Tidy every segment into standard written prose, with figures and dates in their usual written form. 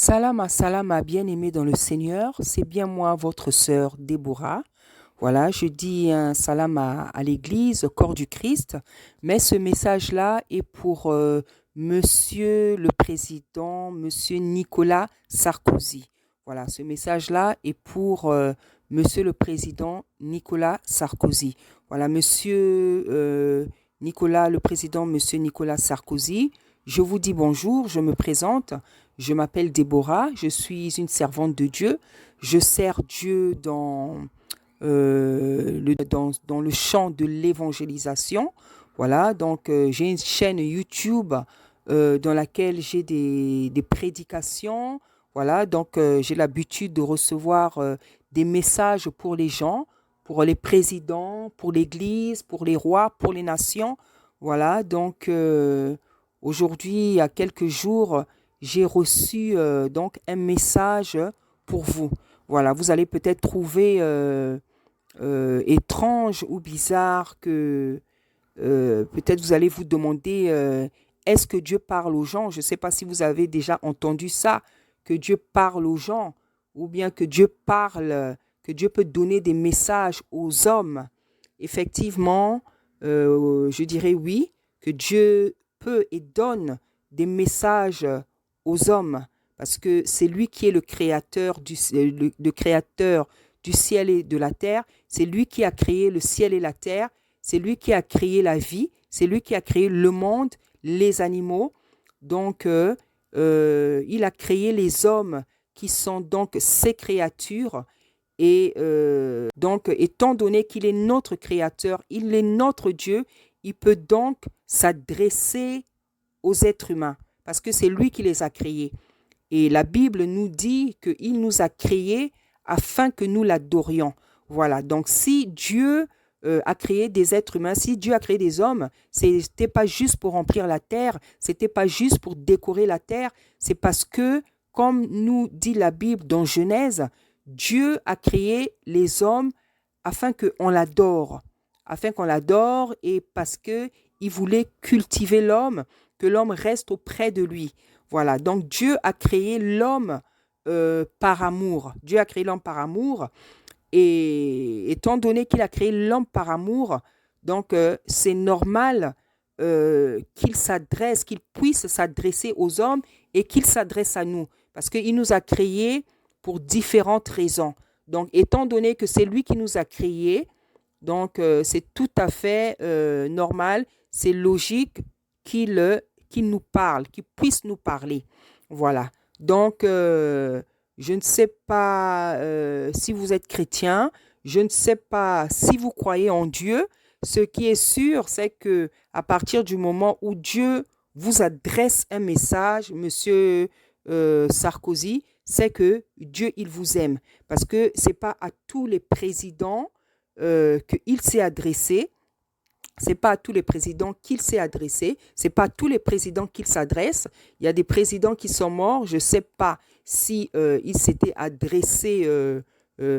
Salama, bien-aimé dans le Seigneur, c'est bien moi, votre sœur Déborah. Voilà, je dis un salam à l'Église, au corps du Christ, mais ce message-là est pour Monsieur le Président, Monsieur Nicolas Sarkozy. Voilà, ce message-là est pour Monsieur le Président Nicolas Sarkozy. Voilà, Monsieur Nicolas, le Président, Monsieur Nicolas Sarkozy, je vous dis bonjour, je me présente. Je m'appelle Déborah, je suis une servante de Dieu. Je sers Dieu dans le champ de l'évangélisation. Voilà, donc j'ai une chaîne YouTube dans laquelle j'ai des prédications. Voilà, donc j'ai l'habitude de recevoir des messages pour les gens, pour les présidents, pour l'Église, pour les rois, pour les nations. Voilà, donc aujourd'hui, il y a quelques jours, j'ai reçu donc un message pour vous. Voilà, vous allez peut-être trouver étrange ou bizarre que peut-être vous allez vous demander est-ce que Dieu parle aux gens? Je ne sais pas si vous avez déjà entendu ça, que Dieu parle aux gens ou bien que Dieu parle, que Dieu peut donner des messages aux hommes. Effectivement, je dirais oui, que Dieu peut et donne des messages aux hommes parce que c'est lui qui est le créateur du ciel et de la terre. C'est lui qui a créé le ciel et la terre. C'est lui qui a créé la vie. C'est lui qui a créé le monde, les animaux. Donc, il a créé les hommes qui sont donc ses créatures. Et donc, étant donné qu'il est notre créateur, il est notre Dieu, il peut donc s'adresser aux êtres humains parce que c'est lui qui les a créés. Et la Bible nous dit qu'il nous a créés afin que nous l'adorions. Voilà, donc si Dieu a créé des êtres humains, si Dieu a créé des hommes, c'était pas juste pour remplir la terre, c'était pas juste pour décorer la terre, c'est parce que, comme nous dit la Bible dans Genèse, Dieu a créé les hommes afin qu'on l'adore et parce que il voulait cultiver l'homme, que l'homme reste auprès de lui. Voilà, donc Dieu a créé l'homme par amour. Dieu a créé l'homme par amour. Et étant donné qu'il a créé l'homme par amour, donc c'est normal qu'il puisse s'adresser aux hommes et qu'il s'adresse à nous. Parce qu'il nous a créés pour différentes raisons. Donc, étant donné que c'est lui qui nous a créés, donc c'est tout à fait normal, c'est logique qu'il nous parle, qu'il puisse nous parler. Voilà. Donc, je ne sais pas si vous êtes chrétien, je ne sais pas si vous croyez en Dieu. Ce qui est sûr, c'est que à partir du moment où Dieu vous adresse un message, Monsieur Sarkozy, c'est que Dieu, il vous aime. Parce que c'est pas à tous les présidents qu'il s'est adressé. C'est pas à tous les présidents qu'il s'est adressé, c'est pas à tous les présidents qu'il s'adresse. Il y a des présidents qui sont morts, je ne sais pas si il s'était adressé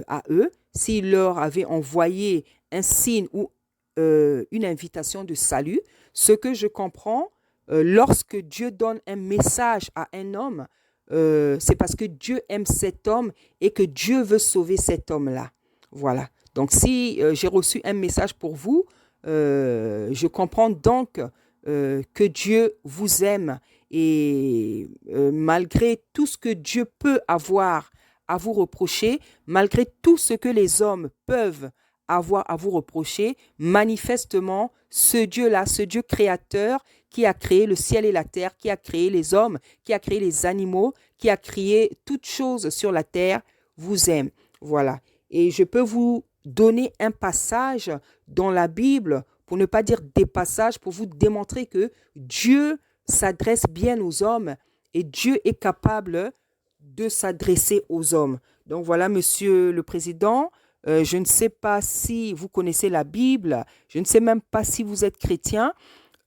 à eux, s'il leur avait envoyé un signe ou une invitation de salut. Ce que je comprends, lorsque Dieu donne un message à un homme, c'est parce que Dieu aime cet homme et que Dieu veut sauver cet homme-là. Voilà. Donc si j'ai reçu un message pour vous, je comprends donc que Dieu vous aime et malgré tout ce que Dieu peut avoir à vous reprocher, malgré tout ce que les hommes peuvent avoir à vous reprocher, manifestement, ce Dieu-là, ce Dieu créateur qui a créé le ciel et la terre, qui a créé les hommes, qui a créé les animaux, qui a créé toutes choses sur la terre, vous aime. Voilà. Et je peux vous donner un passage dans la Bible, pour ne pas dire des passages, pour vous démontrer que Dieu s'adresse bien aux hommes et Dieu est capable de s'adresser aux hommes. Donc voilà, Monsieur le Président, je ne sais pas si vous connaissez la Bible, je ne sais même pas si vous êtes chrétien,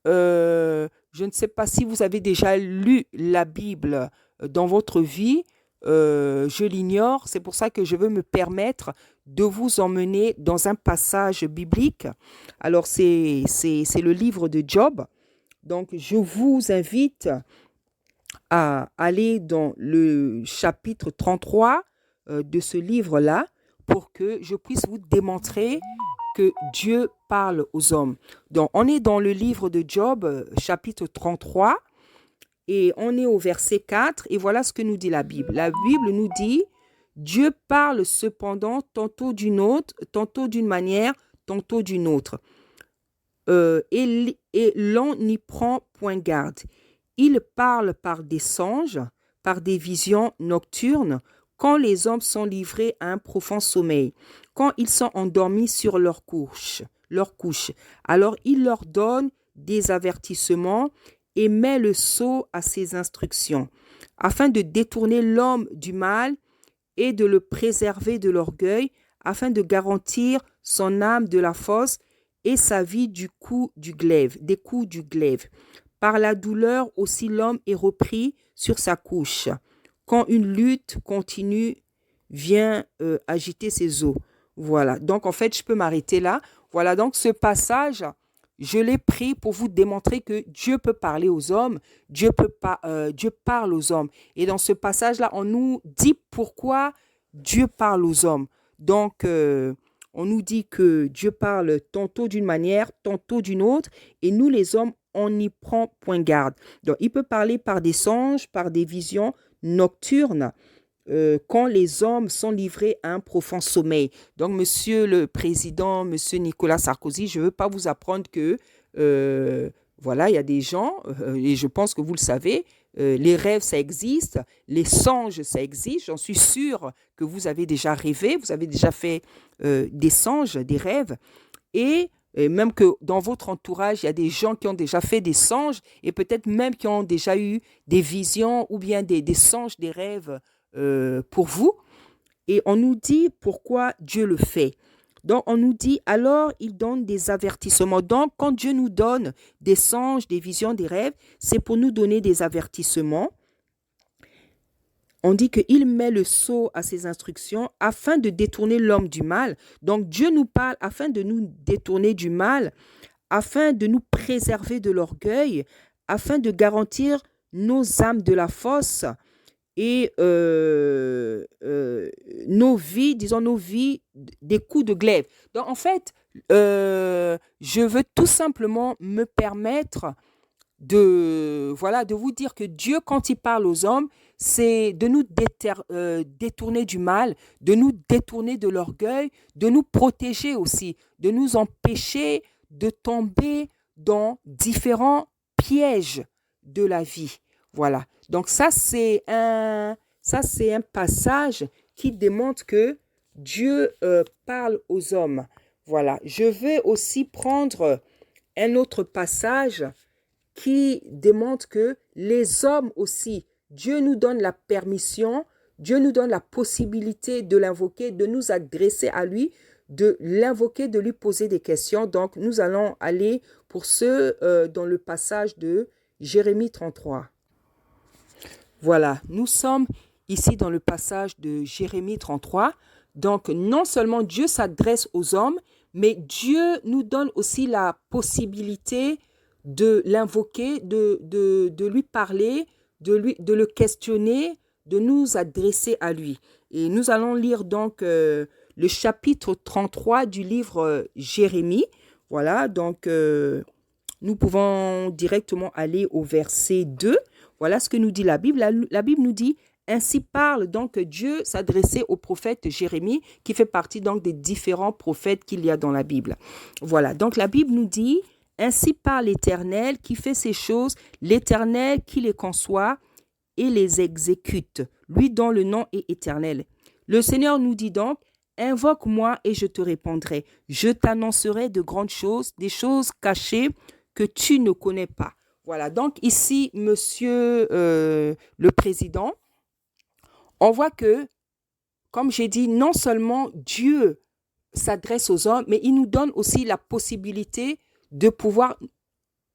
je ne sais pas si vous avez déjà lu la Bible dans votre vie, je l'ignore, c'est pour ça que je veux me permettre de vous emmener dans un passage biblique. Alors, c'est le livre de Job. Donc, je vous invite à aller dans le chapitre 33 de ce livre-là pour que je puisse vous démontrer que Dieu parle aux hommes. Donc, on est dans le livre de Job, chapitre 33, et on est au verset 4, et voilà ce que nous dit la Bible. La Bible nous dit, Dieu parle cependant tantôt d'une autre, tantôt d'une manière, tantôt d'une autre. Et l'on n'y prend point garde. Il parle par des songes, par des visions nocturnes, quand les hommes sont livrés à un profond sommeil, quand ils sont endormis sur leur couche. Alors il leur donne des avertissements et met le sceau à ses instructions, afin de détourner l'homme du mal et de le préserver de l'orgueil, afin de garantir son âme de la fosse et sa vie des coups du glaive. Par la douleur aussi l'homme est repris sur sa couche, quand une lutte continue vient agiter ses os. Voilà, donc en fait, je peux m'arrêter là. Voilà, donc ce passage, je l'ai pris pour vous démontrer que Dieu peut parler aux hommes, Dieu parle aux hommes. Et dans ce passage-là, on nous dit pourquoi Dieu parle aux hommes. Donc, on nous dit que Dieu parle tantôt d'une manière, tantôt d'une autre, et nous les hommes, on n'y prend point garde. Donc, il peut parler par des songes, par des visions nocturnes, quand les hommes sont livrés à un profond sommeil. Donc, Monsieur le Président, Monsieur Nicolas Sarkozy, je ne veux pas vous apprendre que, voilà, il y a des gens, et je pense que vous le savez, les rêves, ça existe, les songes, ça existe. J'en suis sûre que vous avez déjà rêvé, vous avez déjà fait des songes, des rêves, et même que dans votre entourage, il y a des gens qui ont déjà fait des songes et peut-être même qui ont déjà eu des visions ou bien des songes, des rêves pour vous. Et on nous dit pourquoi Dieu le fait. Donc, on nous dit, alors, il donne des avertissements. Donc, quand Dieu nous donne des songes, des visions, des rêves, c'est pour nous donner des avertissements. On dit qu'il met le sceau à ses instructions afin de détourner l'homme du mal. Donc, Dieu nous parle afin de nous détourner du mal, afin de nous préserver de l'orgueil, afin de garantir nos âmes de la fosse et nos vies, disons nos vies, des coups de glaive. Donc, en fait, je veux tout simplement me permettre de vous dire que Dieu, quand il parle aux hommes, c'est de nous détourner du mal, de nous détourner de l'orgueil, de nous protéger aussi, de nous empêcher de tomber dans différents pièges de la vie. Voilà. Donc ça c'est un passage qui démontre que Dieu parle aux hommes. Voilà. Je vais aussi prendre un autre passage qui démontre que les hommes aussi, Dieu nous donne la permission, Dieu nous donne la possibilité de l'invoquer, de nous adresser à lui, de l'invoquer, de lui poser des questions. Donc, nous allons aller pour ce dans le passage de Jérémie 33. Voilà, nous sommes ici dans le passage de Jérémie 33. Donc, non seulement Dieu s'adresse aux hommes, mais Dieu nous donne aussi la possibilité de l'invoquer, de lui parler, de le questionner, de nous adresser à lui. Et nous allons lire donc le chapitre 33 du livre Jérémie. Voilà, donc nous pouvons directement aller au verset 2. Voilà ce que nous dit la Bible. La Bible nous dit, ainsi parle donc Dieu s'adressait au prophète Jérémie, qui fait partie donc des différents prophètes qu'il y a dans la Bible. Voilà, donc la Bible nous dit, ainsi parle l'Éternel qui fait ces choses, l'Éternel qui les conçoit et les exécute, lui dont le nom est éternel. Le Seigneur nous dit donc, invoque-moi et je te répondrai. Je t'annoncerai de grandes choses, des choses cachées que tu ne connais pas. Voilà, donc ici, monsieur le président, on voit que, comme j'ai dit, non seulement Dieu s'adresse aux hommes, mais il nous donne aussi la possibilité de pouvoir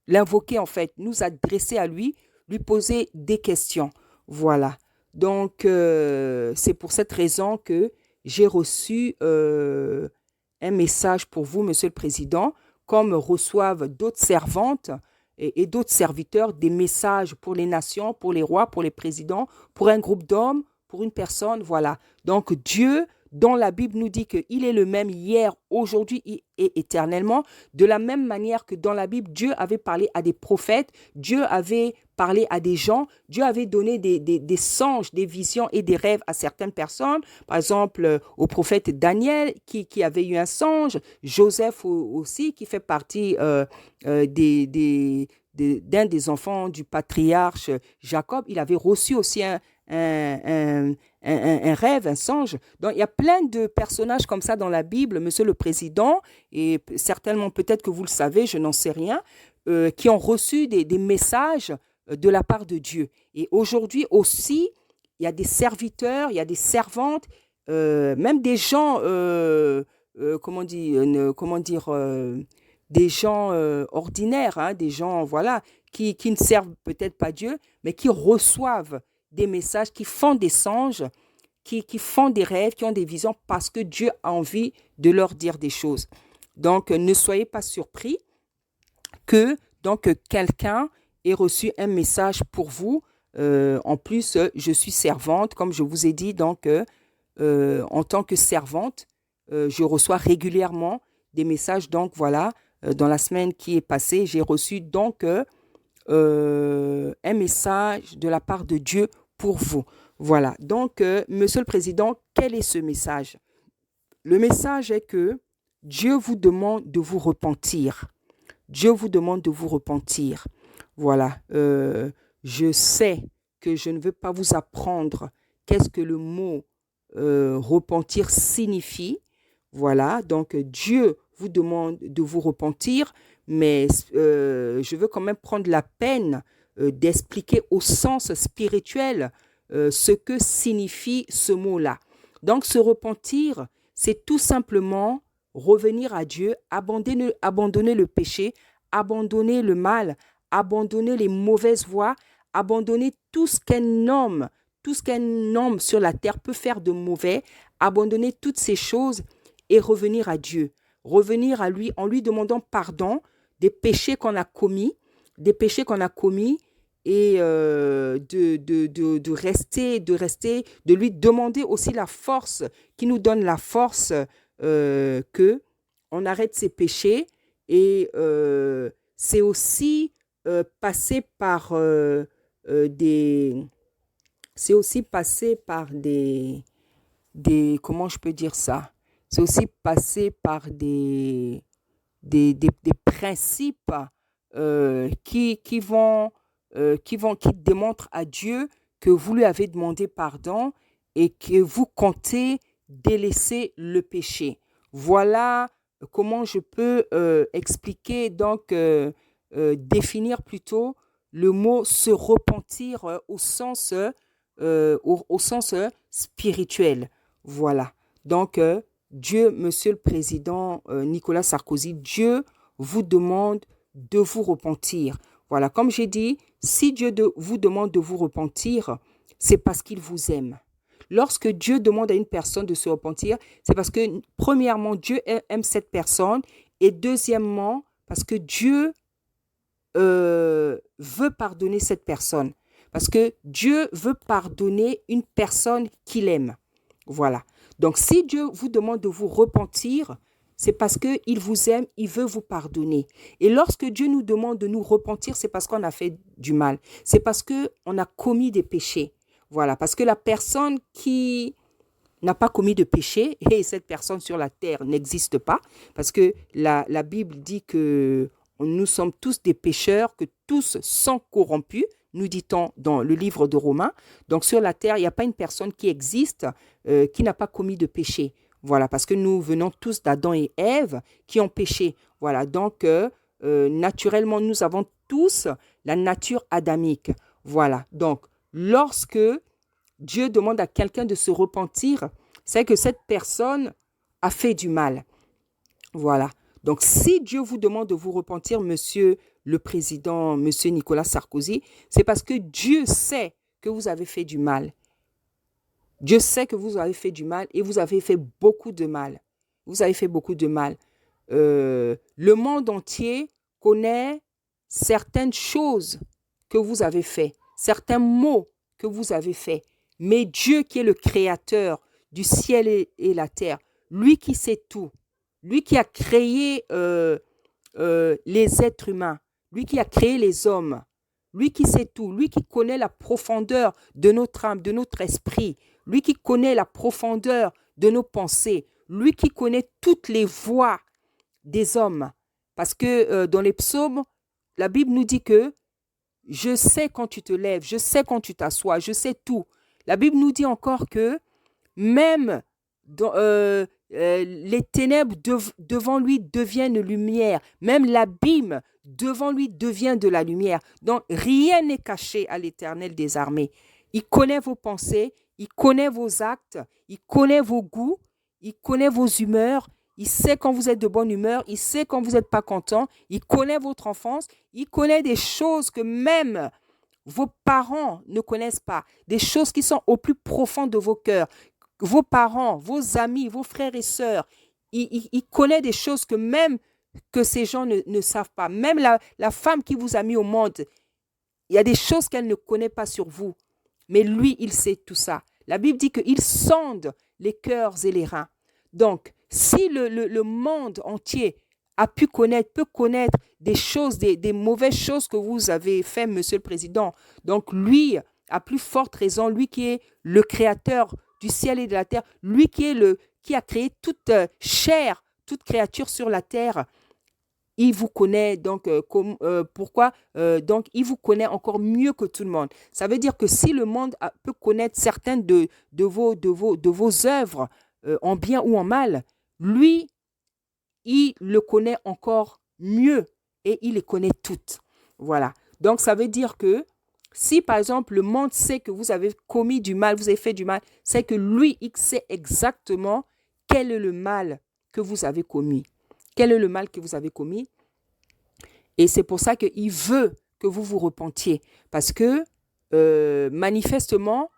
l'invoquer en fait, nous adresser à lui, lui poser des questions. Voilà. Donc, c'est pour cette raison que j'ai reçu un message pour vous, Monsieur le Président, comme reçoivent d'autres servantes et d'autres serviteurs des messages pour les nations, pour les rois, pour les présidents, pour un groupe d'hommes, pour une personne, voilà. Donc Dieu, dans la Bible, nous dit qu'il est le même hier, aujourd'hui et éternellement. De la même manière que dans la Bible, Dieu avait parlé à des prophètes, Dieu avait parlé à des gens, Dieu avait donné des songes, des visions et des rêves à certaines personnes. Par exemple, au prophète Daniel qui avait eu un songe, Joseph aussi qui fait partie d'un des enfants du patriarche Jacob. Il avait reçu aussi un, un rêve, un songe. Donc, il y a plein de personnages comme ça dans la Bible, Monsieur le Président, et certainement peut-être que vous le savez, je n'en sais rien, qui ont reçu des messages de la part de Dieu. Et aujourd'hui aussi, il y a des serviteurs, il y a des servantes, même des gens, comment dire, des gens ordinaires, hein, des gens, voilà, qui ne servent peut-être pas Dieu, mais qui reçoivent des messages, qui font des songes, qui font des rêves, qui ont des visions parce que Dieu a envie de leur dire des choses. Donc, ne soyez pas surpris que quelqu'un ait reçu un message pour vous. En plus, je suis servante, comme je vous ai dit, donc en tant que servante, je reçois régulièrement des messages. Donc voilà, dans la semaine qui est passée, j'ai reçu donc un message de la part de Dieu pour vous. Voilà, donc Monsieur le Président, quel est ce message? Le message est que Dieu vous demande de vous repentir. Dieu vous demande de vous repentir. Voilà, je sais que je ne veux pas vous apprendre qu'est-ce que le mot repentir signifie. Voilà, donc Dieu vous demande de vous repentir, mais je veux quand même prendre la peine d'expliquer au sens spirituel ce que signifie ce mot-là. Donc, se repentir, c'est tout simplement revenir à Dieu, abandonner le péché, abandonner le mal, abandonner les mauvaises voies, abandonner tout ce qu'un homme sur la terre peut faire de mauvais, abandonner toutes ces choses et revenir à Dieu. Revenir à lui en lui demandant pardon des péchés qu'on a commis, et de lui demander aussi la force, qui nous donne la force que on arrête ses péchés. Et c'est aussi passer par des c'est aussi passer par comment je peux dire ça? C'est aussi passer par des principes qui démontrent à Dieu que vous lui avez demandé pardon et que vous comptez délaisser le péché. Voilà comment je peux expliquer, donc définir plutôt le mot se repentir au sens spirituel. Voilà. Donc, Dieu, Monsieur le Président Nicolas Sarkozy, Dieu vous demande de vous repentir. Voilà, comme j'ai dit, si Dieu vous demande de vous repentir, c'est parce qu'il vous aime. Lorsque Dieu demande à une personne de se repentir, c'est parce que, premièrement, Dieu aime cette personne, et deuxièmement, parce que Dieu veut pardonner cette personne. Parce que Dieu veut pardonner une personne qu'il aime. Voilà. Donc, si Dieu vous demande de vous repentir, c'est parce qu'il vous aime, il veut vous pardonner. Et lorsque Dieu nous demande de nous repentir, c'est parce qu'on a fait du mal. C'est parce qu'on a commis des péchés. Voilà. Parce que la personne qui n'a pas commis de péché, et cette personne sur la terre n'existe pas, parce que la Bible dit que nous sommes tous des pécheurs, que tous sont corrompus, nous dit-on dans le livre de Romains. Donc sur la terre, il n'y a pas une personne qui existe qui n'a pas commis de péché. Voilà, parce que nous venons tous d'Adam et Ève qui ont péché. Voilà, donc naturellement, nous avons tous la nature adamique. Voilà, donc lorsque Dieu demande à quelqu'un de se repentir, c'est que cette personne a fait du mal. Voilà. Donc, si Dieu vous demande de vous repentir, Monsieur le Président, Monsieur Nicolas Sarkozy, c'est parce que Dieu sait que vous avez fait du mal. Dieu sait que vous avez fait du mal et vous avez fait beaucoup de mal. Vous avez fait beaucoup de mal. Le monde entier connaît certaines choses que vous avez fait, certains mots que vous avez fait. Mais Dieu qui est le créateur du ciel et la terre, lui qui sait tout, lui qui a créé les êtres humains, lui qui a créé les hommes, lui qui sait tout, lui qui connaît la profondeur de notre âme, de notre esprit, lui qui connaît la profondeur de nos pensées, lui qui connaît toutes les voies des hommes. Parce que dans les psaumes, la Bible nous dit que je sais quand tu te lèves, je sais quand tu t'assois, je sais tout. La Bible nous dit encore que même dans, les ténèbres devant lui deviennent lumière, même l'abîme devant lui devient de la lumière. Donc rien n'est caché à l'Éternel des armées. Il connaît vos pensées, il connaît vos actes, il connaît vos goûts, il connaît vos humeurs, il sait quand vous êtes de bonne humeur, il sait quand vous n'êtes pas content, il connaît votre enfance, il connaît des choses que même vos parents ne connaissent pas, des choses qui sont au plus profond de vos cœurs. Vos parents, vos amis, vos frères et sœurs, il connaît des choses que même que ces gens ne savent pas. Même la femme qui vous a mis au monde, il y a des choses qu'elle ne connaît pas sur vous. Mais lui, il sait tout ça. La Bible dit qu'il sonde les cœurs et les reins. Donc, si le monde entier peut connaître des choses, des mauvaises choses que vous avez fait, Monsieur le Président, donc lui, à plus forte raison, lui qui est le créateur du ciel et de la terre, lui qui a créé toute chair, toute créature sur la terre, il vous connaît donc pourquoi donc il vous connaît encore mieux que tout le monde. Ça veut dire que si le monde peut connaître certaines de vos œuvres en bien ou en mal, lui, il le connaît encore mieux et il les connaît toutes. Voilà. Donc ça veut dire que si par exemple le monde sait que vous avez commis du mal, vous avez fait du mal, c'est que lui, il sait exactement quel est le mal que vous avez commis. Quel est le mal que vous avez commis? Et c'est pour ça qu'il veut que vous vous repentiez. Parce que manifestement,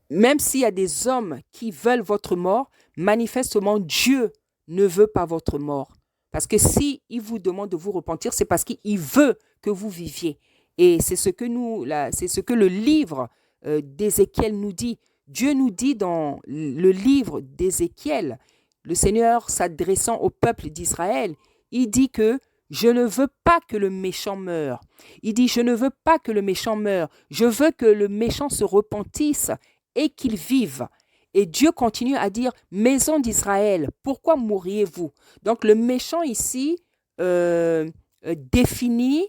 même s'il y a des hommes qui veulent votre mort, manifestement Dieu ne veut pas votre mort. Parce que si il vous demande de vous repentir, c'est parce qu'il veut que vous viviez. Et c'est ce que le livre d'Ézéchiel nous dit. Dieu nous dit dans le livre d'Ézéchiel, le Seigneur s'adressant au peuple d'Israël, il dit que je ne veux pas que le méchant meure. Il dit, je ne veux pas que le méchant meure. Je veux que le méchant se repentisse et qu'il vive. Et Dieu continue à dire, maison d'Israël, pourquoi mourriez-vous? Donc le méchant ici définit,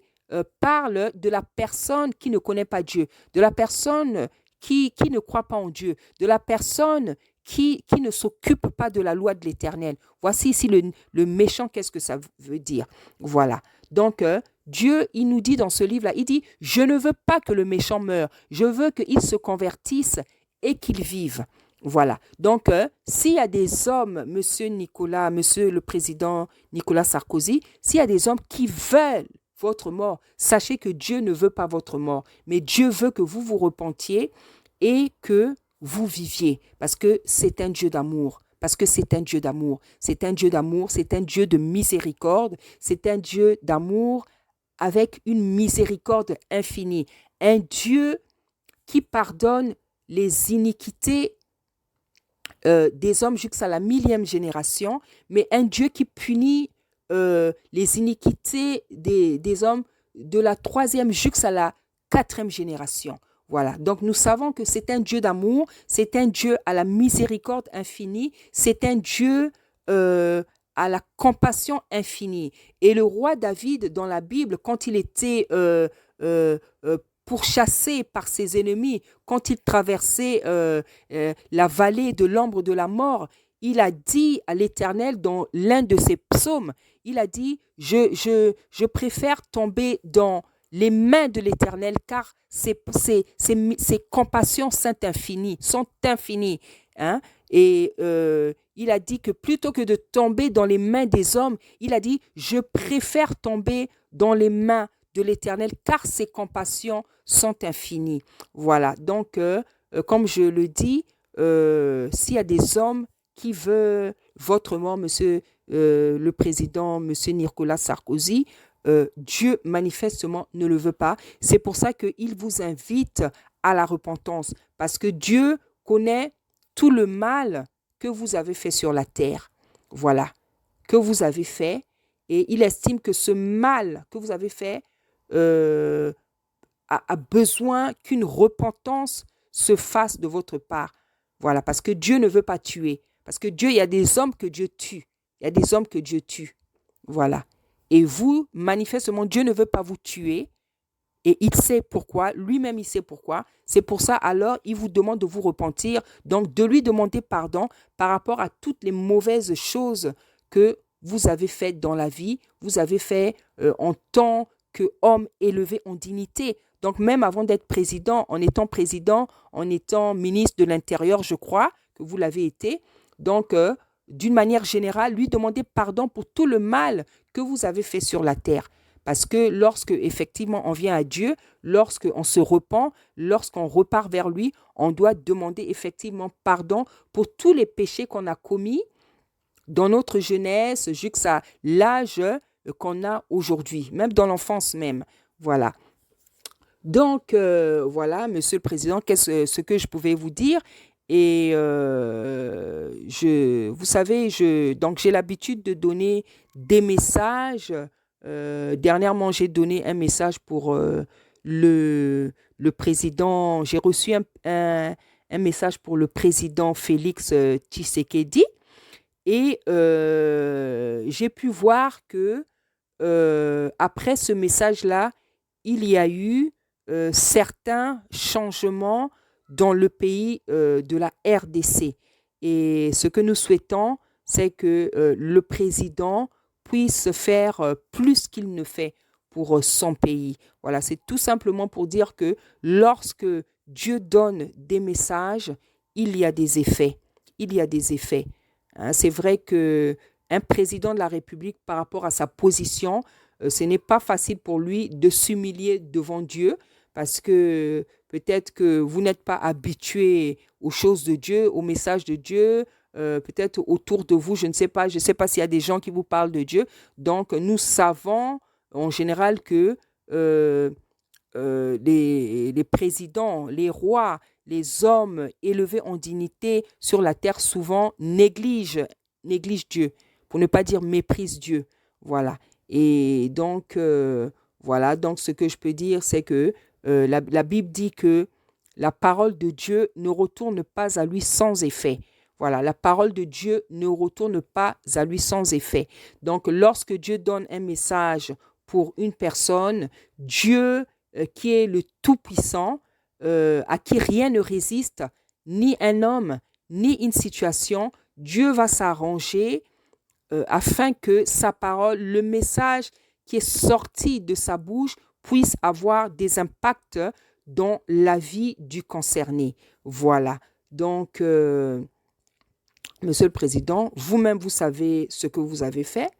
parle de la personne qui ne connaît pas Dieu, de la personne qui ne croit pas en Dieu, de la personne qui ne s'occupe pas de la loi de l'Éternel. Voici ici le méchant, qu'est-ce que ça veut dire? Voilà. Donc, Dieu, il nous dit dans ce livre-là, il dit, je ne veux pas que le méchant meure, je veux qu'il se convertisse et qu'il vive. Voilà. Donc, s'il y a des hommes, monsieur le président Nicolas Sarkozy, s'il y a des hommes qui veulent votre mort, sachez que Dieu ne veut pas votre mort, mais Dieu veut que vous vous repentiez et que vous viviez, parce que c'est un Dieu d'amour. Parce que c'est un Dieu d'amour. C'est un Dieu d'amour, c'est un Dieu de miséricorde, c'est un Dieu d'amour avec une miséricorde infinie. Un Dieu qui pardonne les iniquités des hommes jusqu'à la 1000e génération, mais un Dieu qui punit les iniquités des hommes de la 3e jusqu'à la 4e génération. Voilà, donc nous savons que c'est un Dieu d'amour, c'est un Dieu à la miséricorde infinie, c'est un Dieu à la compassion infinie. Et le roi David, dans la Bible, quand il était pourchassé par ses ennemis, quand il traversait la vallée de l'ombre de la mort, il a dit à l'Éternel dans l'un de ses psaumes, il a dit, je préfère tomber dans les mains de l'Éternel, car ses compassions sont infinies. Hein? Et il a dit que plutôt que de tomber dans les mains des hommes, il a dit, je préfère tomber dans les mains de l'Éternel, car ses compassions sont infinies. Voilà, donc, comme je le dis, s'il y a des hommes qui veulent votre mort, monsieur le président, monsieur Nicolas Sarkozy, Dieu manifestement ne le veut pas. C'est pour ça qu'il vous invite à la repentance, parce que Dieu connaît tout le mal que vous avez fait sur la terre. Voilà, que vous avez fait, et il estime que ce mal que vous avez fait euh, a besoin qu'une repentance se fasse de votre part. Voilà, parce que Dieu ne veut pas tuer. Parce que Dieu, il y a des hommes que Dieu tue. Il y a des hommes que Dieu tue. Voilà. Et vous, manifestement, Dieu ne veut pas vous tuer. Et il sait pourquoi, lui-même il sait pourquoi. C'est pour ça, alors, il vous demande de vous repentir, donc de lui demander pardon par rapport à toutes les mauvaises choses que vous avez faites dans la vie, vous avez fait en tant qu'homme élevé en dignité. Donc même avant d'être président, en étant ministre de l'Intérieur, je crois que vous l'avez été. Donc, d'une manière générale, lui demander pardon pour tout le mal que vous avez fait sur la terre. Parce que lorsque effectivement on vient à Dieu, lorsqu'on se repent, lorsqu'on repart vers lui, on doit demander effectivement pardon pour tous les péchés qu'on a commis dans notre jeunesse jusqu'à l'âge qu'on a aujourd'hui, même dans l'enfance même. Voilà. Donc, voilà, Monsieur le Président, qu'est-ce ce que je pouvais vous dire. Et vous savez, donc j'ai l'habitude de donner des messages. Dernièrement, j'ai donné un message pour le président. J'ai reçu un message pour le président Félix Tshisekedi. Et j'ai pu voir que après ce message-là, il y a eu certains changements dans le pays de la RDC. Et ce que nous souhaitons, c'est que le président puisse faire plus qu'il ne fait pour son pays. Voilà, c'est tout simplement pour dire que lorsque Dieu donne des messages, il y a des effets. Il y a des effets. Hein, c'est vrai que un président de la République, par rapport à sa position, ce n'est pas facile pour lui de s'humilier devant Dieu, parce que peut-être que vous n'êtes pas habitué aux choses de Dieu, au message de Dieu, peut-être autour de vous, je ne sais pas s'il y a des gens qui vous parlent de Dieu. Donc, nous savons en général que euh, les présidents, les rois, les hommes élevés en dignité sur la terre souvent négligent Dieu, pour ne pas dire méprisent Dieu. Voilà. Et donc, voilà, donc ce que je peux dire, c'est que la Bible dit que la parole de Dieu ne retourne pas à lui sans effet. Voilà, la parole de Dieu ne retourne pas à lui sans effet. Donc, lorsque Dieu donne un message pour une personne, Dieu, qui est le Tout-Puissant, à qui rien ne résiste, ni un homme, ni une situation, Dieu va s'arranger afin que sa parole, le message qui est sorti de sa bouche, puisse avoir des impacts dans la vie du concerné. Voilà. Donc, Monsieur le Président, vous-même, vous savez ce que vous avez fait.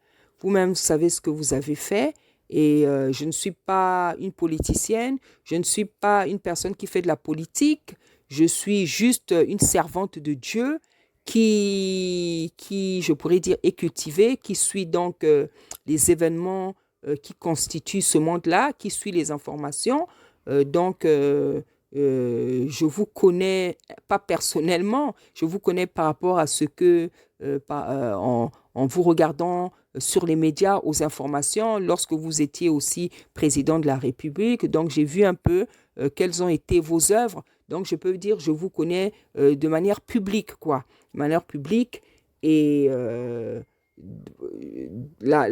Vous-même, vous savez ce que vous avez fait. Et je ne suis pas une politicienne. Je ne suis pas une personne qui fait de la politique. Je suis juste une servante de Dieu je pourrais dire, est cultivée, qui suit donc les événements qui constituent ce monde-là, qui suit les informations. Donc, je vous connais pas personnellement, je vous connais par rapport à ce que, en vous regardant sur les médias aux informations, lorsque vous étiez aussi président de la République. Donc, j'ai vu un peu quelles ont été vos œuvres. Donc, je peux dire, je vous connais de manière publique, quoi. De manière publique. Et là,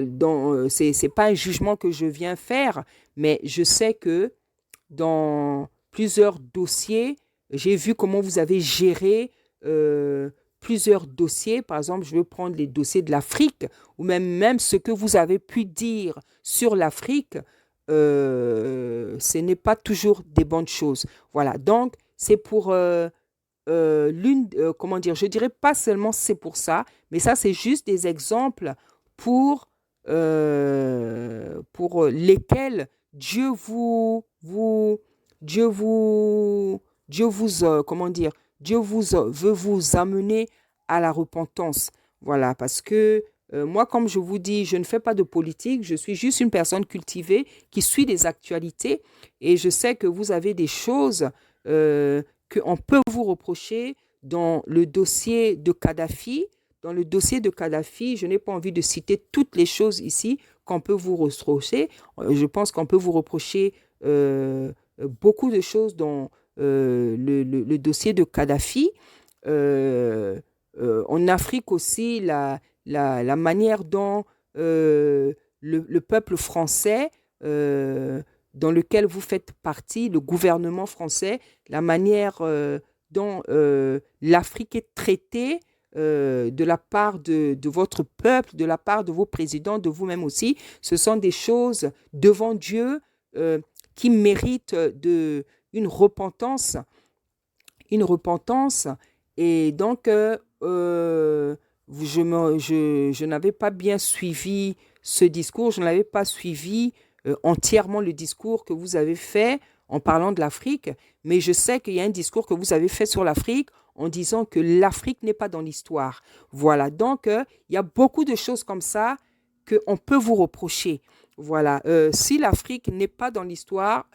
c'est pas un jugement que je viens faire, mais je sais que dans plusieurs dossiers, j'ai vu comment vous avez géré plusieurs dossiers. Par exemple, je veux prendre les dossiers de l'Afrique, ou même ce que vous avez pu dire sur l'Afrique, ce n'est pas toujours des bonnes choses. Voilà, donc c'est pour comment dire, je dirais pas seulement c'est pour ça, mais ça c'est juste des exemples pour, pour lesquels Dieu vous, comment dire, Dieu vous veut vous amener à la repentance. Voilà, parce que Moi, comme je vous dis, je ne fais pas de politique, je suis juste une personne cultivée qui suit les actualités et je sais que vous avez des choses qu'on peut vous reprocher dans le dossier de Kadhafi. Dans le dossier de Kadhafi, je n'ai pas envie de citer toutes les choses ici qu'on peut vous reprocher. Je pense qu'on peut vous reprocher beaucoup de choses dans le dossier de Kadhafi. Euh, En Afrique aussi, la manière dont le peuple français, dans lequel vous faites partie, le gouvernement français, la manière dont l'Afrique est traitée de la part de votre peuple, de la part de vos présidents, de vous-même aussi, ce sont des choses devant Dieu euh, qui méritent une repentance. Et donc, je n'avais pas bien suivi ce discours, je n'avais pas suivi entièrement le discours que vous avez fait en parlant de l'Afrique, mais je sais qu'il y a un discours que vous avez fait sur l'Afrique en disant que l'Afrique n'est pas dans l'histoire. Voilà, donc il y a beaucoup de choses comme ça qu'on peut vous reprocher. Voilà, si l'Afrique n'est pas dans l'histoire,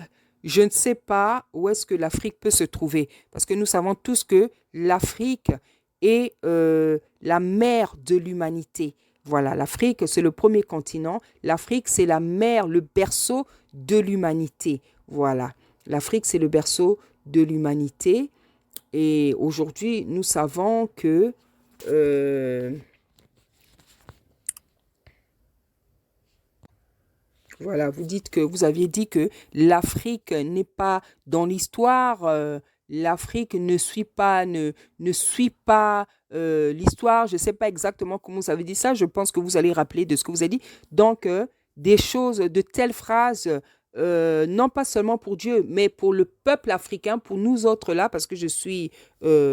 je ne sais pas où est-ce que l'Afrique peut se trouver, parce que nous savons tous que l'Afrique est la mère de l'humanité. Voilà, l'Afrique, c'est le premier continent. L'Afrique, c'est la mère, le berceau de l'humanité. Voilà, l'Afrique, c'est le berceau de l'humanité. Et aujourd'hui, nous savons que euh, voilà, vous dites que vous aviez dit que l'Afrique n'est pas dans l'histoire, l'Afrique ne suit pas l'histoire. Je ne sais pas exactement comment vous avez dit ça. Je pense que vous allez rappeler de ce que vous avez dit. Donc, des choses, de telles phrases, non pas seulement pour Dieu, mais pour le peuple africain, pour nous autres là, parce que je suis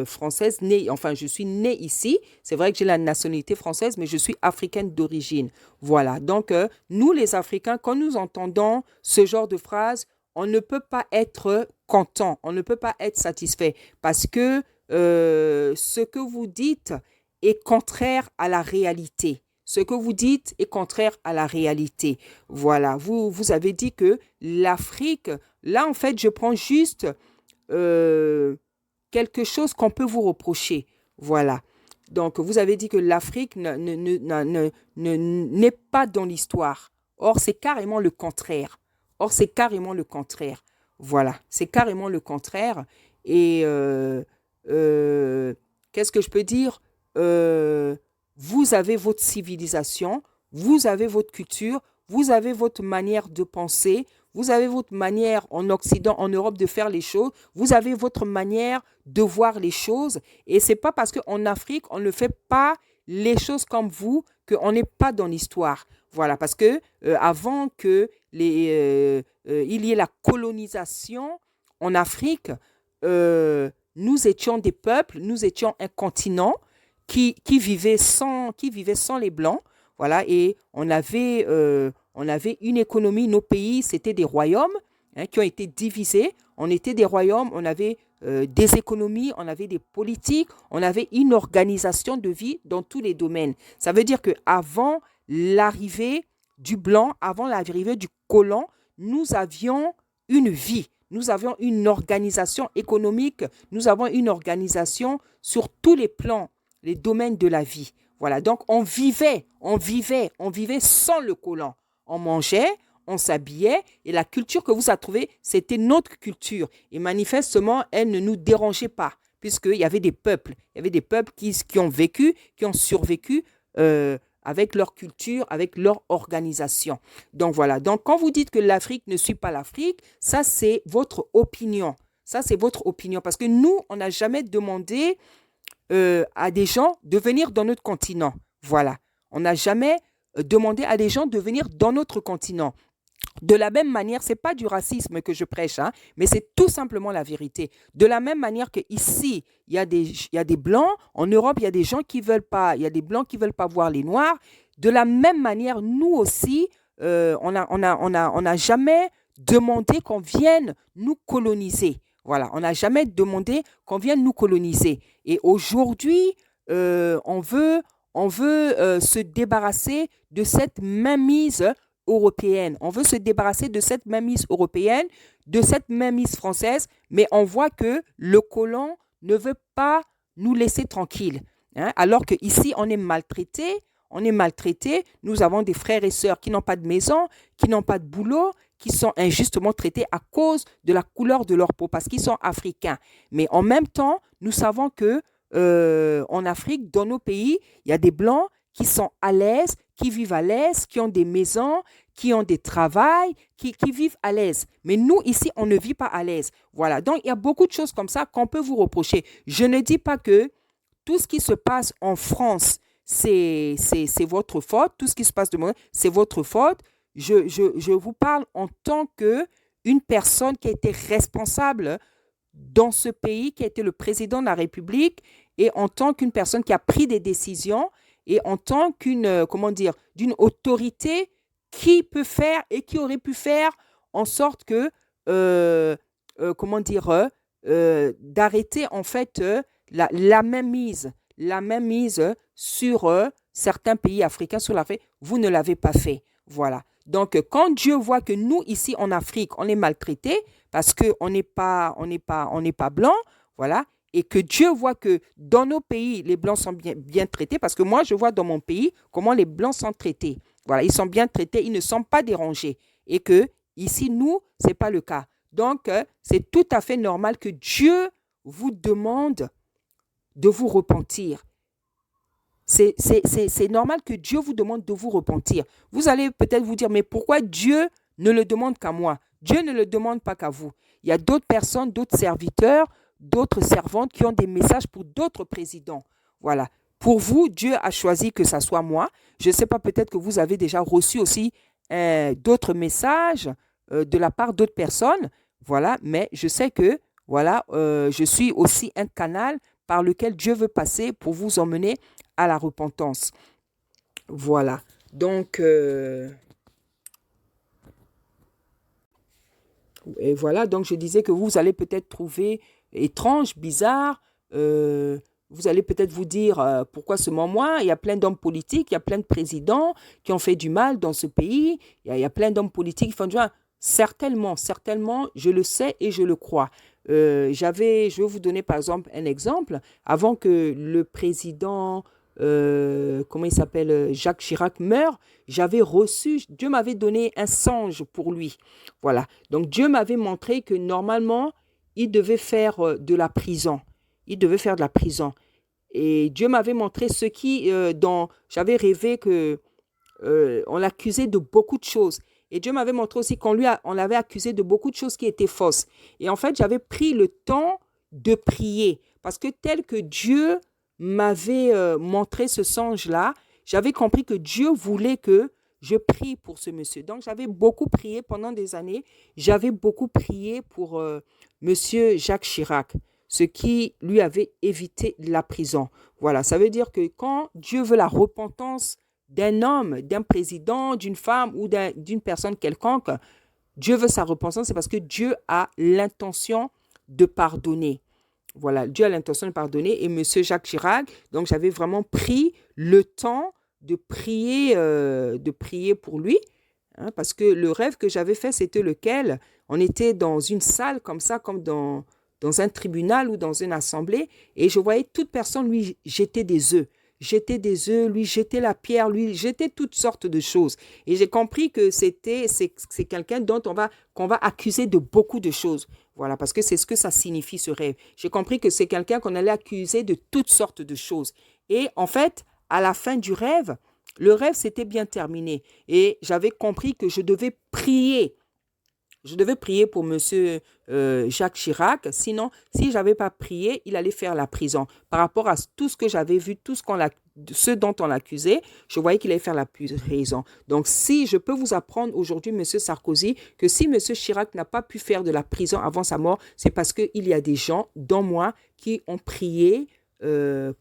française, enfin, je suis née ici. C'est vrai que j'ai la nationalité française, mais je suis africaine d'origine. Voilà, donc nous les Africains, quand nous entendons ce genre de phrase, on ne peut pas être content, on ne peut pas être satisfait parce que ce que vous dites est contraire à la réalité. Ce que vous dites est contraire à la réalité. Voilà, vous avez dit que l'Afrique, là en fait, je prends juste euh, quelque chose qu'on peut vous reprocher. Voilà. Donc, vous avez dit que l'Afrique n'est pas dans l'histoire. Or, c'est carrément le contraire. Or, c'est carrément le contraire. Voilà, c'est carrément le contraire. Et euh, qu'est-ce que je peux dire? Euh, Vous avez votre civilisation, vous avez votre culture, vous avez votre manière de penser, vous avez votre manière en Occident, en Europe de faire les choses, vous avez votre manière de voir les choses. Et c'est pas parce qu'en Afrique, on ne fait pas les choses comme vous qu'on n'est pas dans l'histoire. Voilà, parce que avant que il y ait la colonisation en Afrique, nous étions des peuples, nous étions un continent qui vivait sans les Blancs. Voilà, et on avait une économie, nos pays, c'était des royaumes qui ont été divisés. On était des royaumes, on avait des économies, on avait des politiques, on avait une organisation de vie dans tous les domaines. Ça veut dire qu'avant l'arrivée du blanc, avant l'arrivée du colon, nous avions une vie, nous avions une organisation économique, nous avons une organisation sur tous les plans, les domaines de la vie. Voilà, donc on vivait sans le colon. On mangeait, on s'habillait et la culture que vous avez trouvée, c'était notre culture. Et manifestement, elle ne nous dérangeait pas puisqu'il y avait des peuples. Il y avait des peuples qui ont vécu, qui ont survécu avec leur culture, avec leur organisation. Donc voilà, donc quand vous dites que l'Afrique ne suit pas l'Afrique, ça c'est votre opinion. Ça c'est votre opinion parce que nous, on n'a jamais demandé à des gens de venir dans notre continent. Voilà. On n'a jamais demandé à des gens de venir dans notre continent. De la même manière, ce n'est pas du racisme que je prêche, hein, mais c'est tout simplement la vérité. De la même manière qu'ici, il y a des blancs, en Europe, il y a des gens qui veulent pas, il y a des blancs qui ne veulent pas voir les noirs. De la même manière, nous aussi, on n'a jamais demandé qu'on vienne nous coloniser. Voilà, on n'a jamais demandé qu'on vienne nous coloniser. Et aujourd'hui, on veut, on veut se débarrasser de cette mainmise européenne. On veut se débarrasser de cette mainmise européenne, de cette mainmise française, mais on voit que le colon ne veut pas nous laisser tranquilles. Hein, alors qu'ici, on est maltraité, nous avons des frères et sœurs qui n'ont pas de maison, qui n'ont pas de boulot, qui sont injustement traités à cause de la couleur de leur peau, parce qu'ils sont africains. Mais en même temps, nous savons que en Afrique, dans nos pays, il y a des Blancs qui sont à l'aise, qui vivent à l'aise, qui ont des maisons, qui ont des travails, qui vivent à l'aise. Mais nous, ici, on ne vit pas à l'aise. Voilà, donc il y a beaucoup de choses comme ça qu'on peut vous reprocher. Je ne dis pas que tout ce qui se passe en France, c'est votre faute. Tout ce qui se passe de moi, c'est votre faute. Je vous parle en tant qu'une personne qui a été responsable dans ce pays, qui a été le président de la République, et en tant qu'une personne qui a pris des décisions, et en tant comment dire, d'une autorité qui peut faire et qui aurait pu faire en sorte que, comment dire, d'arrêter en fait la même mise sur certains pays africains sur l'Afrique. Vous ne l'avez pas fait. Voilà. Donc, quand Dieu voit que nous, ici en Afrique, on est maltraités parce qu'on on n'est pas blanc, voilà, et que Dieu voit que dans nos pays, les blancs sont bien traités, parce que moi, je vois dans mon pays comment les blancs sont traités. Voilà, ils sont bien traités, ils ne sont pas dérangés. Et que ici, nous, ce n'est pas le cas. Donc, c'est tout à fait normal que Dieu vous demande de vous repentir. C'est normal que Dieu vous demande de vous repentir. Vous allez peut-être vous dire, mais pourquoi Dieu ne le demande qu'à moi? Dieu ne le demande pas qu'à vous. Il y a d'autres personnes, d'autres serviteurs, d'autres servantes qui ont des messages pour d'autres présidents. Voilà. Pour vous, Dieu a choisi que ça soit moi. Je ne sais pas, peut-être que vous avez déjà reçu aussi d'autres messages de la part d'autres personnes. Voilà. Mais je sais que, voilà, je suis aussi un canal par lequel Dieu veut passer pour vous emmener à la repentance. Voilà. Donc, et voilà, donc je disais que vous allez peut-être trouver étrange, bizarre, vous allez peut-être vous dire pourquoi seulement moi? Il y a plein d'hommes politiques, il y a plein de présidents qui ont fait du mal dans ce pays, il y a plein d'hommes politiques qui font du mal. Certainement, certainement, je le sais et je le crois. Je vais vous donner par exemple un exemple. Avant que le président, comment il s'appelle, Jacques Chirac meure, Dieu m'avait donné un songe pour lui. Voilà. Donc Dieu m'avait montré que normalement, il devait faire de la prison. Il devait faire de la prison. Et Dieu m'avait montré ce qui, j'avais rêvé que on l'accusait de beaucoup de choses. Et Dieu m'avait montré aussi on l'avait accusé de beaucoup de choses qui étaient fausses. Et en fait, j'avais pris le temps de prier. Parce que tel que Dieu m'avait montré ce songe-là, j'avais compris que Dieu voulait que je prie pour ce monsieur. Donc, j'avais beaucoup prié pendant des années. J'avais beaucoup prié pour monsieur Jacques Chirac, ce qui lui avait évité la prison. Voilà, ça veut dire que quand Dieu veut la repentance d'un homme, d'un président, d'une femme ou d'une personne quelconque, Dieu veut sa repentance, c'est parce que Dieu a l'intention de pardonner. Voilà, Dieu a l'intention de pardonner. Et monsieur Jacques Chirac, donc j'avais vraiment pris le temps de prier pour lui, hein, parce que le rêve que j'avais fait, c'était lequel? On était dans une salle comme ça, comme dans un tribunal ou dans une assemblée, et je voyais toute personne lui jeter des œufs. Jeter des œufs, lui jeter la pierre, lui jeter toutes sortes de choses. Et j'ai compris que c'est quelqu'un qu'on va accuser de beaucoup de choses. Voilà, parce que c'est ce que ça signifie, ce rêve. J'ai compris que c'est quelqu'un qu'on allait accuser de toutes sortes de choses. Et en fait, à la fin du rêve, le rêve s'était bien terminé. Et j'avais compris que je devais prier. Je devais prier pour monsieur Jacques Chirac. Sinon, si je n'avais pas prié, il allait faire la prison. Par rapport à tout ce que j'avais vu, ce dont on l'accusait, je voyais qu'il allait faire la prison. Donc, si je peux vous apprendre aujourd'hui, monsieur Sarkozy, que si monsieur Chirac n'a pas pu faire de la prison avant sa mort, c'est parce qu'il y a des gens, dont moi, qui ont prié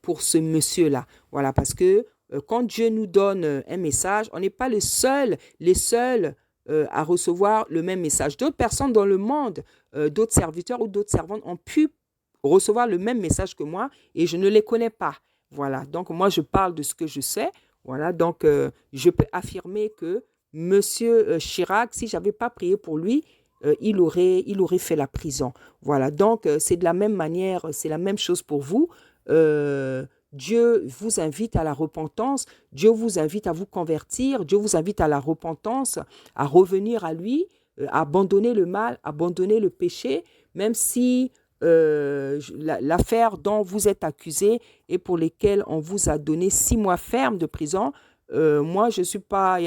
pour ce monsieur-là. Voilà, parce que quand Dieu nous donne un message, on n'est pas les seuls à recevoir le même message. D'autres personnes dans le monde, d'autres serviteurs ou d'autres servantes ont pu recevoir le même message que moi et je ne les connais pas. Voilà, donc moi je parle de ce que je sais. Voilà, donc je peux affirmer que Monsieur Chirac, si j'avais pas prié pour lui, il aurait fait la prison. Voilà, donc c'est de la même manière, c'est la même chose pour vous. Euh, Dieu vous invite à la repentance, Dieu vous invite à vous convertir, Dieu vous invite à la repentance, à revenir à lui, à abandonner le mal, abandonner le péché, même si l'affaire dont vous êtes accusé et pour lesquelles on vous a donné 6 mois fermes de prison. Moi, je suis pas,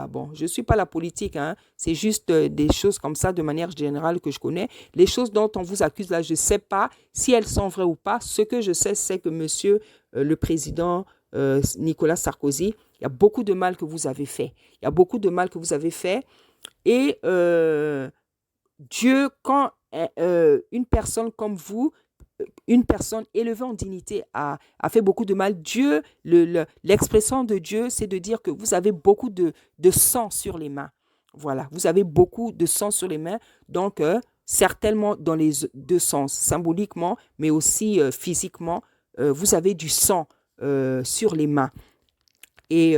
bon, je suis pas la politique, hein. C'est juste des choses comme ça de manière générale que je connais. Les choses dont on vous accuse là, je sais pas si elles sont vraies ou pas. Ce que je sais, c'est que Monsieur le président Nicolas Sarkozy, il y a beaucoup de mal que vous avez fait. Il y a beaucoup de mal que vous avez fait. Et Dieu, quand une personne comme vous, une personne élevée en dignité a fait beaucoup de mal, Dieu, l'expression de Dieu, c'est de dire que vous avez beaucoup de sang sur les mains. Voilà, vous avez beaucoup de sang sur les mains, donc certainement dans les deux sens, symboliquement, mais aussi physiquement, vous avez du sang sur les mains. Et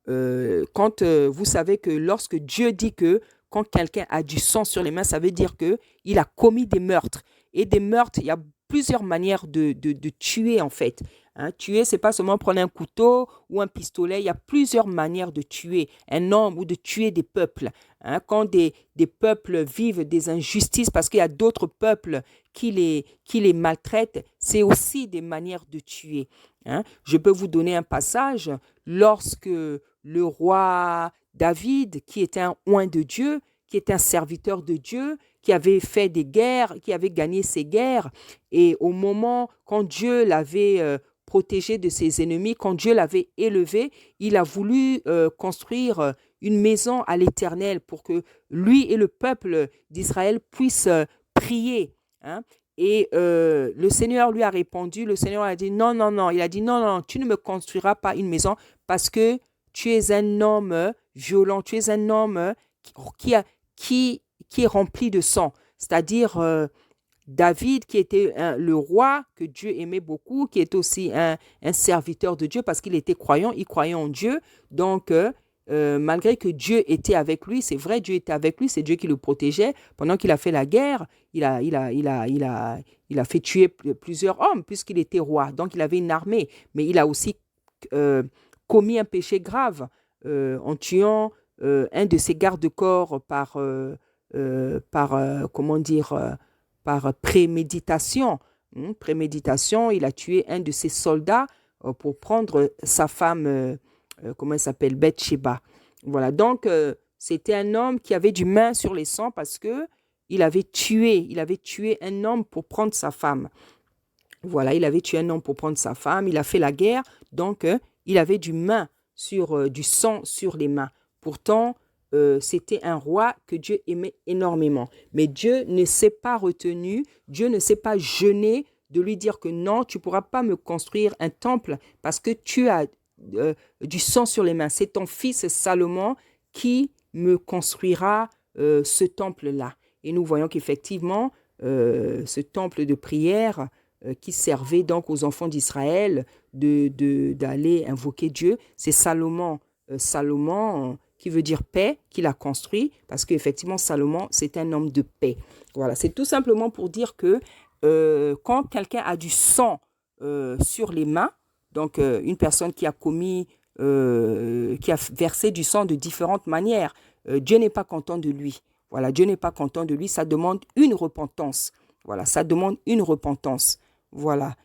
quand vous savez que lorsque Dieu dit que quand quelqu'un a du sang sur les mains, ça veut dire qu'il a commis des meurtres. Et des meurtres, il y a plusieurs manières de tuer en fait. Hein, tuer, c'est pas seulement prendre un couteau ou un pistolet, il y a plusieurs manières de tuer un homme ou de tuer des peuples. Hein, quand des peuples vivent des injustices parce qu'il y a d'autres peuples qui les maltraitent, c'est aussi des manières de tuer. Hein. Je peux vous donner un passage lorsque le roi David, qui était un oint de Dieu, qui était un serviteur de Dieu, qui avait fait des guerres, qui avait gagné ses guerres, et au moment quand Dieu l'avait protégé de ses ennemis, quand Dieu l'avait élevé, il a voulu construire une maison à l'Éternel pour que lui et le peuple d'Israël puissent prier. Hein. Et le Seigneur lui a répondu, le Seigneur a dit non, non, non. Il a dit non, non, tu ne me construiras pas une maison parce que tu es un homme violent, tu es un homme qui, qui est rempli de sang. C'est-à-dire David, qui était le roi que Dieu aimait beaucoup, qui est aussi un serviteur de Dieu parce qu'il était croyant, il croyait en Dieu. Donc, malgré que Dieu était avec lui, c'est vrai, Dieu était avec lui, c'est Dieu qui le protégeait. Pendant qu'il a fait la guerre, il a fait tuer plusieurs hommes puisqu'il était roi. Donc, il avait une armée. Mais il a aussi commis un péché grave en tuant un de ses gardes-corps comment dire, par préméditation. Préméditation, il a tué un de ses soldats pour prendre sa femme, comment elle s'appelle, Bathsheba. Voilà, donc c'était un homme qui avait du main sur les sangs parce que il avait tué un homme pour prendre sa femme. Voilà, il avait tué un homme pour prendre sa femme, il a fait la guerre, donc il avait du sang sur les mains. Pourtant, c'était un roi que Dieu aimait énormément. Mais Dieu ne s'est pas retenu, Dieu ne s'est pas gêné de lui dire que non, tu ne pourras pas me construire un temple parce que tu as du sang sur les mains. C'est ton fils Salomon qui me construira ce temple-là. Et nous voyons qu'effectivement, ce temple de prière qui servait donc aux enfants d'Israël d'aller invoquer Dieu, c'est Salomon. Salomon qui veut dire paix, qu'il a construit, parce qu'effectivement, Salomon, c'est un homme de paix. Voilà, c'est tout simplement pour dire que quand quelqu'un a du sang sur les mains, donc une personne qui a qui a versé du sang de différentes manières, Dieu n'est pas content de lui. Voilà, Dieu n'est pas content de lui, ça demande une repentance. Voilà, ça demande une repentance. Voilà,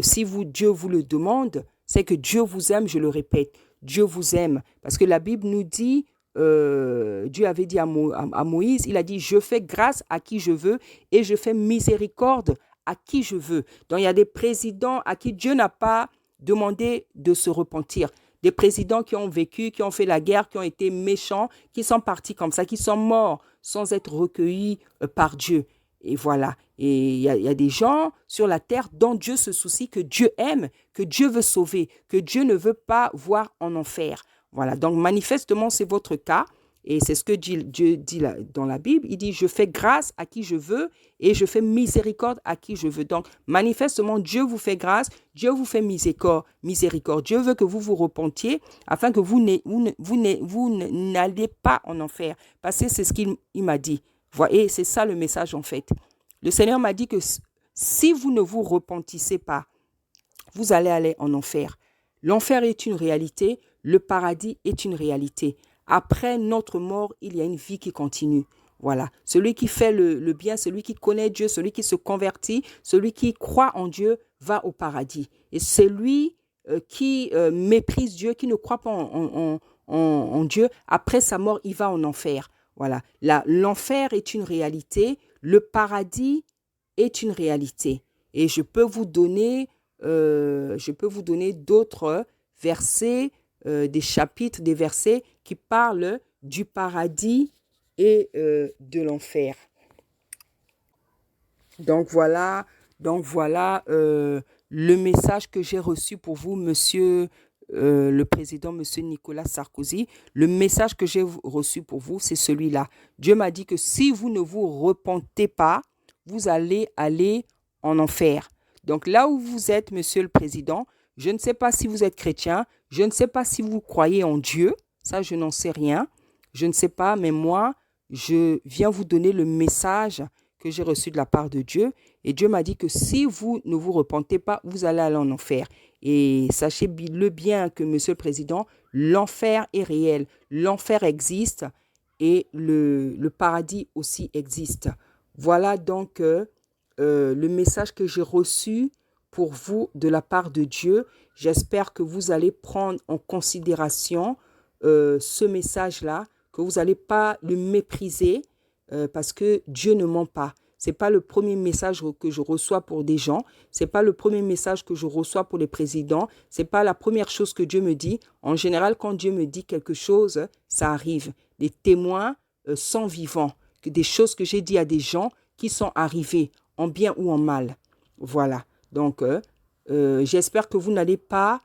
si Dieu vous le demande, c'est que Dieu vous aime, je le répète. Dieu vous aime. Parce que la Bible nous dit, Dieu avait dit à Moïse, il a dit, je fais grâce à qui je veux et je fais miséricorde à qui je veux. Donc il y a des présidents à qui Dieu n'a pas demandé de se repentir. Des présidents qui ont vécu, qui ont fait la guerre, qui ont été méchants, qui sont partis comme ça, qui sont morts sans être recueillis par Dieu. Et voilà. Et il y a des gens sur la terre dont Dieu se soucie, que Dieu aime, que Dieu veut sauver, que Dieu ne veut pas voir en enfer. Voilà. Donc, manifestement, c'est votre cas. Et c'est ce que Dieu dit là, dans la Bible. Il dit, je fais grâce à qui je veux et je fais miséricorde à qui je veux. Donc, manifestement, Dieu vous fait grâce, Dieu vous fait miséricorde. Dieu veut que vous vous repentiez afin que vous n'alliez pas en enfer. Parce que c'est ce qu'il m'a dit. Voyez, c'est ça le message en fait. Le Seigneur m'a dit que si vous ne vous repentissez pas, vous allez aller en enfer. L'enfer est une réalité, le paradis est une réalité. Après notre mort, il y a une vie qui continue. Voilà. Celui qui fait le bien, celui qui connaît Dieu, celui qui se convertit, celui qui croit en Dieu, va au paradis. Et celui qui méprise Dieu, qui ne croit pas en Dieu, après sa mort, il va en enfer. Voilà. L'enfer est une réalité, le paradis est une réalité. Et je peux vous donner d'autres versets, des chapitres, des versets qui parlent du paradis et de l'enfer. Donc voilà le message que j'ai reçu pour vous, monsieur le président, monsieur Nicolas Sarkozy. Le message que j'ai reçu pour vous, c'est celui-là. Dieu m'a dit que si vous ne vous repentez pas, vous allez aller en enfer. Donc là où vous êtes, monsieur le président, je ne sais pas si vous êtes chrétien, je ne sais pas si vous croyez en Dieu, ça je n'en sais rien, je ne sais pas, mais moi, je viens vous donner le message que j'ai reçu de la part de Dieu. Et Dieu m'a dit que si vous ne vous repentez pas, vous allez aller en enfer. Et sachez-le bien que, monsieur le président, l'enfer est réel. L'enfer existe et le paradis aussi existe. Voilà donc le message que j'ai reçu pour vous de la part de Dieu. J'espère que vous allez prendre en considération ce message-là, que vous n'allez pas le mépriser parce que Dieu ne ment pas. Ce n'est pas le premier message que je reçois pour des gens. Ce n'est pas le premier message que je reçois pour les présidents. Ce n'est pas la première chose que Dieu me dit. En général, quand Dieu me dit quelque chose, ça arrive. Les témoins sont vivants. Des choses que j'ai dit à des gens qui sont arrivées, en bien ou en mal. Voilà. Donc, j'espère que vous n'allez pas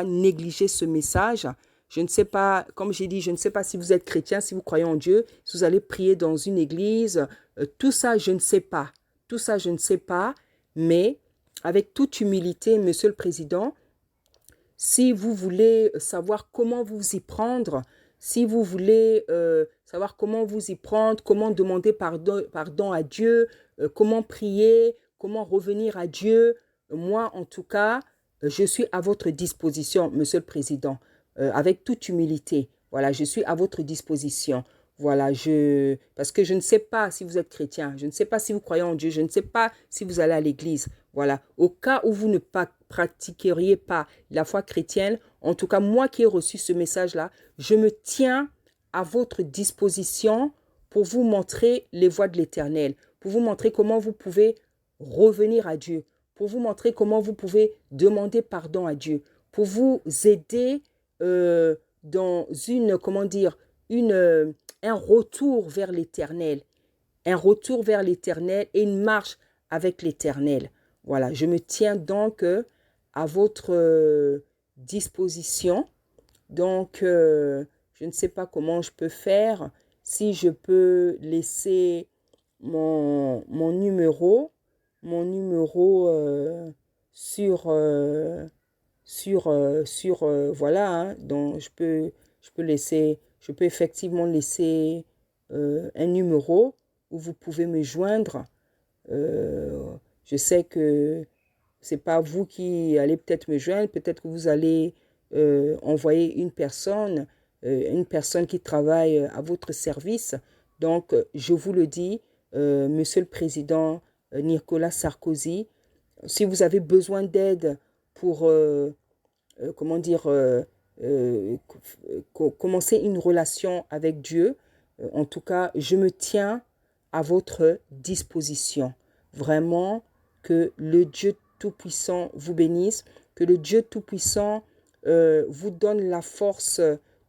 négliger ce message. Je ne sais pas, comme j'ai dit, je ne sais pas si vous êtes chrétien, si vous croyez en Dieu, si vous allez prier dans une église. Tout ça, je ne sais pas. Tout ça, je ne sais pas. Mais avec toute humilité, monsieur le président, si vous voulez savoir comment vous y prendre, si vous voulez savoir comment vous y prendre, comment demander pardon à Dieu, comment prier, comment revenir à Dieu, moi, en tout cas, je suis à votre disposition, monsieur le président, avec toute humilité. Voilà, je suis à votre disposition. Voilà, parce que je ne sais pas si vous êtes chrétien, je ne sais pas si vous croyez en Dieu, je ne sais pas si vous allez à l'église. Voilà, au cas où vous ne pratiqueriez pas la foi chrétienne, en tout cas, moi qui ai reçu ce message-là, je me tiens à votre disposition pour vous montrer les voies de l'Éternel, pour vous montrer comment vous pouvez revenir à Dieu, pour vous montrer comment vous pouvez demander pardon à Dieu, pour vous aider dans un retour vers l'Éternel, et une marche avec l'Éternel. Voilà, je me tiens donc à votre disposition. Donc, je ne sais pas comment je peux faire, si je peux laisser mon numéro voilà, hein, donc je peux effectivement laisser un numéro où vous pouvez me joindre. Je sais que c'est pas vous qui allez peut-être me joindre, peut-être que vous allez envoyer une personne qui travaille à votre service. Donc, je vous le dis, monsieur le président Nicolas Sarkozy, si vous avez besoin d'aide pour, commencer une relation avec Dieu, en tout cas, je me tiens à votre disposition. Vraiment, que le Dieu Tout-Puissant vous bénisse, que le Dieu Tout-Puissant vous donne la force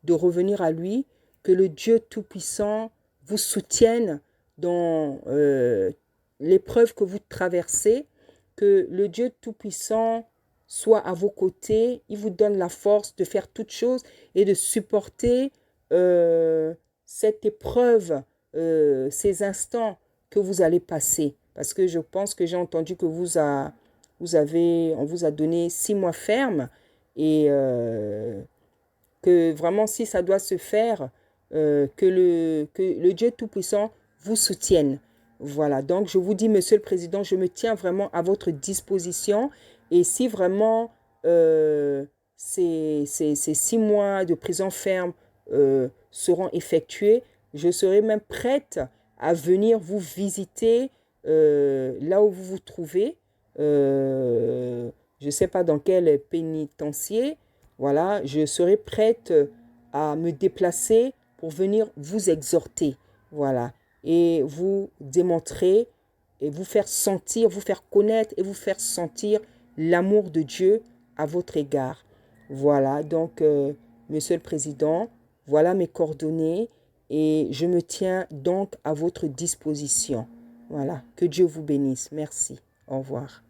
de revenir à lui, que le Dieu Tout-Puissant vous soutienne dans l'épreuve que vous traversez, que le Dieu Tout-Puissant soit à vos côtés. Il vous donne la force de faire toutes choses et de supporter cette épreuve, ces instants que vous allez passer. Parce que je pense que j'ai entendu que on vous a donné 6 mois fermes et que vraiment, si ça doit se faire, que le Dieu Tout-Puissant vous soutienne. Voilà, donc je vous dis, Monsieur le Président, je me tiens vraiment à votre disposition. Et si vraiment ces 6 mois de prison ferme seront effectués, je serai même prête à venir vous visiter là où vous vous trouvez. Je ne sais pas dans quel pénitencier. Voilà, je serai prête à me déplacer pour venir vous exhorter. Voilà, et vous démontrer et vous faire sentir, vous faire connaître et vous faire sentir l'amour de Dieu à votre égard. Voilà, donc, Monsieur le Président, voilà mes coordonnées et je me tiens donc à votre disposition. Voilà, que Dieu vous bénisse. Merci. Au revoir.